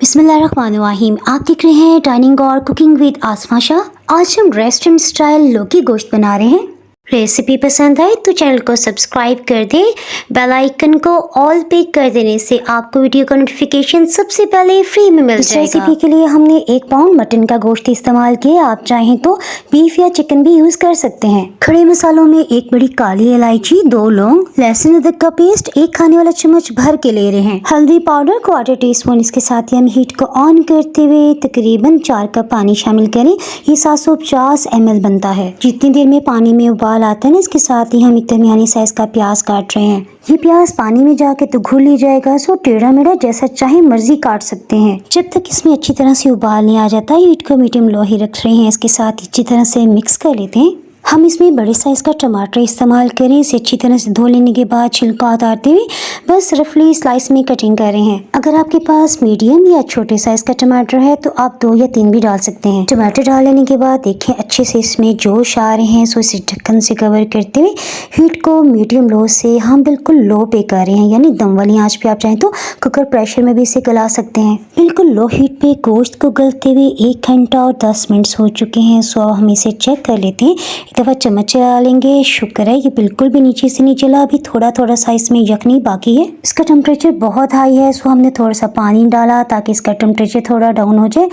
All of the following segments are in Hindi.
बिस्मिल्लाहिर्रहमानिर्रहीम। आप देख रहे हैं डाइनिंग और कुकिंग विद आसमा शाह। आज हम रेस्टोरेंट स्टाइल लौकी गोश्त बना रहे हैं। रेसिपी पसंद आए तो चैनल को सब्सक्राइब कर दें। बेल आइकन को ऑल पे कर देने से आपको वीडियो का नोटिफिकेशन सबसे पहले फ्री में मिल जाएगा। इस रेसिपी के लिए हमने 1 पाउंड मटन का गोश्त इस्तेमाल किया। आप चाहें तो बीफ या चिकन भी यूज कर सकते हैं। खड़े मसालों में 1 बड़ी काली इलायची, 2 लौंग, लहसुन अदरक का पेस्ट 1 खाने वाला चम्मच भर के ले रहे हैं। हल्दी पाउडर 1/4 टीस्पून। इसके साथ ही हम हीट को ऑन करते हुए तकरीबन 4 कप पानी शामिल करें। ये 750 ml बनता है। जितनी देर में पानी में उबाल आता है ना, इसके साथ ही हम एक दरमियानी साइज का प्याज काट रहे हैं। ये प्याज पानी में जाके तो घुल ही जाएगा, सो टेढ़ा मेढ़ा जैसा चाहे मर्जी काट सकते हैं। जब तक इसमें अच्छी तरह से उबाल नहीं आ जाता, हीट को मीडियम लो ही रख रहे हैं। इसके साथ अच्छी तरह से मिक्स कर लेते हैं। हम इसमें बड़े साइज का टमाटर इस्तेमाल करें। इसे अच्छी तरह से धो लेने के बाद छिलका उतारते हुए बस रफली स्लाइस में कटिंग कर रहे हैं। अगर आपके पास मीडियम या छोटे साइज का टमाटर है तो आप 2 या 3 भी डाल सकते हैं। टमाटर डाल लेने के बाद देखें अच्छे से इसमें जोश आ रहे हैं, सो इसे ढक्कन से कवर करते हुए हीट को मीडियम लो से हम बिल्कुल लो पे कर रहे हैं, यानी दम वाली आंच पे। आप चाहें तो कुकर प्रेशर में भी इसे गला सकते हैं। बिल्कुल लो हीट पे गोश्त को गलते हुए 1 घंटा और 10 मिनट हो चुके हैं। सो अब हम इसे चेक कर लेते हैं। दफा चम्मच चला लेंगे। शुक्र है ये बिल्कुल भी नीचे से नहीं चला। अभी थोड़ा थोड़ा सा इसमें यखनी बाकी है। इसका टेम्परेचर बहुत हाई है, सो हमने थोड़ा सा पानी डाला ताकि इसका टेम्परेचर थोड़ा डाउन हो जाए।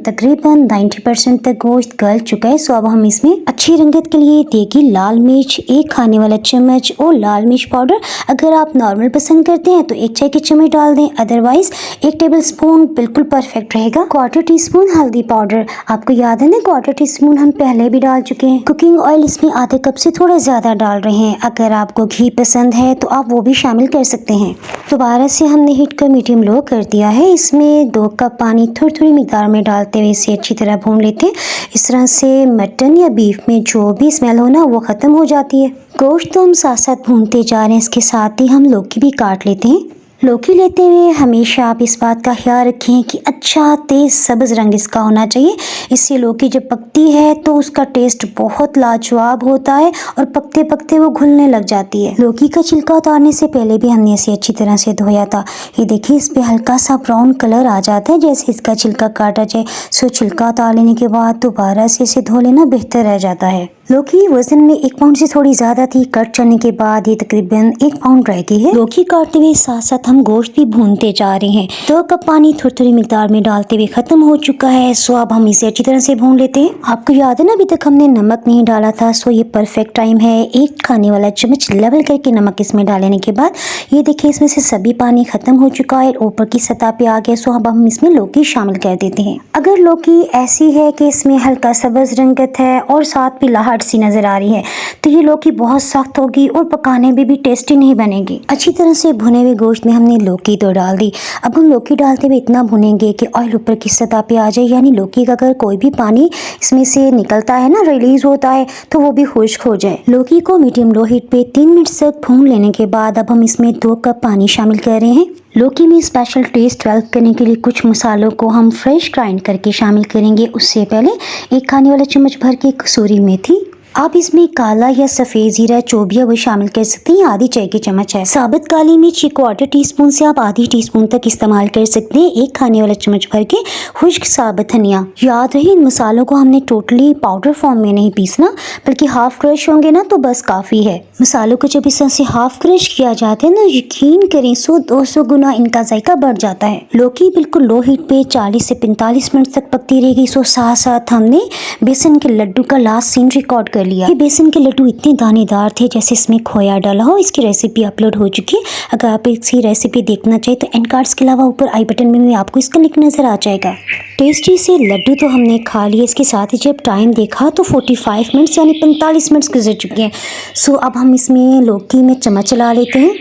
तकरीबन 90% तक गोश्त गल चुका है। सो अब हम इसमें अच्छी रंगत के लिए देगी लाल मिर्च 1 खाने वाला चम्मच और लाल मिर्च पाउडर अगर आप नॉर्मल पसंद करते हैं तो 1 चाय की चम्मच डाल दें, अदरवाइज 1 टेबल स्पून बिल्कुल परफेक्ट रहेगा। 1/4 टीस्पून हल्दी पाउडर, आपको याद है ना 1/4 टीस्पून हम पहले भी डाल चुके हैं। कुकिंग ऑयल इसमें आधे कप से थोड़ा ज्यादा डाल रहे हैं। अगर आपको घी पसंद है तो आप वो भी शामिल कर सकते हैं। दोबारा से हमने हीट का मीडियम लो कर दिया है। इसमें 2 कप पानी थोड़ी थोड़ी मिकदार में डालते हुए इसे अच्छी तरह भून लेते हैं। इस तरह से मटन या बीफ में जो भी स्मेल हो ना वो खत्म हो जाती है। गोश्त तो हम साथ साथ भूनते जा रहे हैं। इसके साथ ही हम लौकी भी काट लेते हैं। लौकी लेते हुए हमेशा आप इस बात का ख्याल रखें कि अच्छा तेज सब्ज रंग इसका होना चाहिए। इससे लौकी जब पकती है तो उसका टेस्ट बहुत लाजवाब होता है और पकते पकते वो घुलने लग जाती है। लौकी का छिलका उतारने से पहले भी हमने इसे अच्छी तरह से धोया था। ये देखिए इस पे हल्का सा ब्राउन कलर आ जाता है जैसे इसका छिलका काटा जाए। सो छिलका उतार लेने के बाद दोबारा से इसे धो लेना बेहतर रह जाता है। लौकी वजन में 1 पाउंड से थोड़ी ज्यादा थी। कट करने के बाद ये तकरीबन 1 पाउंड रह गई है। लौकी काटते हुए साथ साथ हम गोश्त भी भूनते जा रहे हैं। 2 कप पानी थोड़ी थोड़ी मिकदार में डालते हुए खत्म हो चुका है। सो अब हम इसे अच्छी तरह से भून लेते हैं। आपको याद है ना अभी तक हमने नमक नहीं डाला था, सो ये परफेक्ट टाइम है। 1 खाने वाला चम्मच लेवल करके नमक इसमें डालने के बाद ये देखिए इसमें से सभी पानी खत्म हो चुका है, ऊपर की सतह पे आ गया। सो अब हम इसमें लौकी शामिल कर देते हैं। अगर लौकी ऐसी है कि इसमें हल्का सब्ज रंगत है और साथ पिलाहट सी नजर आ रही है तो ये लौकी बहुत सख्त होगी और पकाने में भी टेस्टी नहीं बनेगी। अच्छी तरह से भुने हुए गोश्त में हमने लौकी तो डाल दी। अब हम लौकी डालते हुए इतना भुनेंगे कि ऑयल ऊपर की सतह पे आ जाए, यानी लौकी का अगर कोई भी पानी इसमें से निकलता है ना, रिलीज होता है, तो वो भी खुश्क हो जाए। लौकी को मीडियम लो हीट पे 3 मिनट तक भून लेने के बाद अब हम इसमें 2 कप पानी शामिल कर रहे हैं। लौकी में स्पेशल टेस्ट डेवलप करने के लिए कुछ मसालों को हम फ्रेश ग्राइंड करके शामिल करेंगे। उससे पहले 1 खाने वाला चम्मच भर के कसूरी मेथी, आप इसमें काला या सफ़ेद जीरा जो भी है वो शामिल कर सकते हैं। आधी चाय की चम्मच है। साबुत काली मिर्च 1/4 टीस्पून से आप आधी टीस्पून तक इस्तेमाल कर सकते हैं। 1 खाने वाला चम्मच भर के खुश्क साबुत धनिया। याद रहे इन मसालों को हमने टोटली पाउडर फॉर्म में नहीं पीसना, बल्कि हाफ क्रश होंगे ना तो बस काफ़ी है। मसालों को जब इस तरह से हाफ क्रश किया जाता है ना, यकीन करें 100-200 गुना इनका जायका बढ़ जाता है। लौकी बिल्कुल लो हीट पे 40 से 45 मिनट तक पकती रहेगी। सो साथ साथ हमने बेसन के लड्डू का लास्ट सीन रिकॉर्ड कर लिया। ये बेसन के लड्डू इतने दानेदार थे जैसे इसमें खोया डाला हो। इसकी रेसिपी अपलोड हो चुकी है। अगर आप इसकी रेसिपी देखना चाहिए तो एंड कार्ड्स के अलावा ऊपर आई बटन में आपको इसका लिंक नजर आ जाएगा। टेस्टी से लड्डू तो हमने खा लिए। इसके साथ ही जब टाइम देखा तो 45 मिनट्स यानी 45 मिनट्स गुजर चुके हैं। सो अब हम इसमें लौकी में चम्मच चला लेते हैं।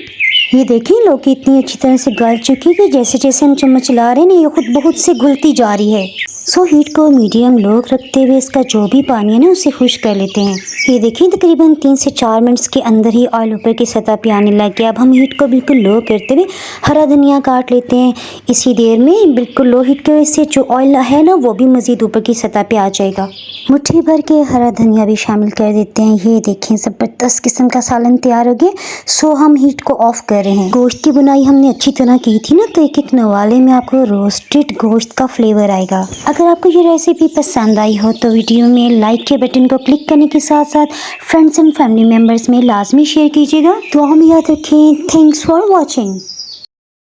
ये देखिए लौकी इतनी अच्छी तरह से गल चुकी है कि जैसे जैसे हम चम्मच चला रहे हैं ना ये खुद बहुत से घुलती जा रही है। सो हीट को मीडियम लो रखते हुए इसका जो भी पानी है ना उसे खुश कर लेते हैं। ये देखिए तकरीबन 3 से 4 मिनट्स के अंदर ही ऑयल ऊपर की सतह पे आने लग गया। अब हम हीट को बिल्कुल लो करते हुए हरा धनिया काट लेते हैं। इसी देर में बिल्कुल लो हीट की वजह से जो ऑयल है ना वो भी मज़ीद ऊपर की सतह पे आ जाएगा। मुट्ठी भर के हरा धनिया भी शामिल कर देते हैं। ये देखें ज़बरदस्त किस्म का सालन तैयार हो गया। सो हम हीट को ऑफ कर रहे हैं। गोश्त की बुनाई हमने अच्छी तरह की थी ना, तो एक एक नवाले में आपको रोस्टेड गोश्त का फ्लेवर आएगा। अगर आपको ये रेसिपी पसंद आई हो तो वीडियो में लाइक के बटन को क्लिक करने के साथ साथ फ्रेंड्स एंड फैमिली मेम्बर्स में लाजमी शेयर कीजिएगा। दुआ में याद रखें। Thanks for watching.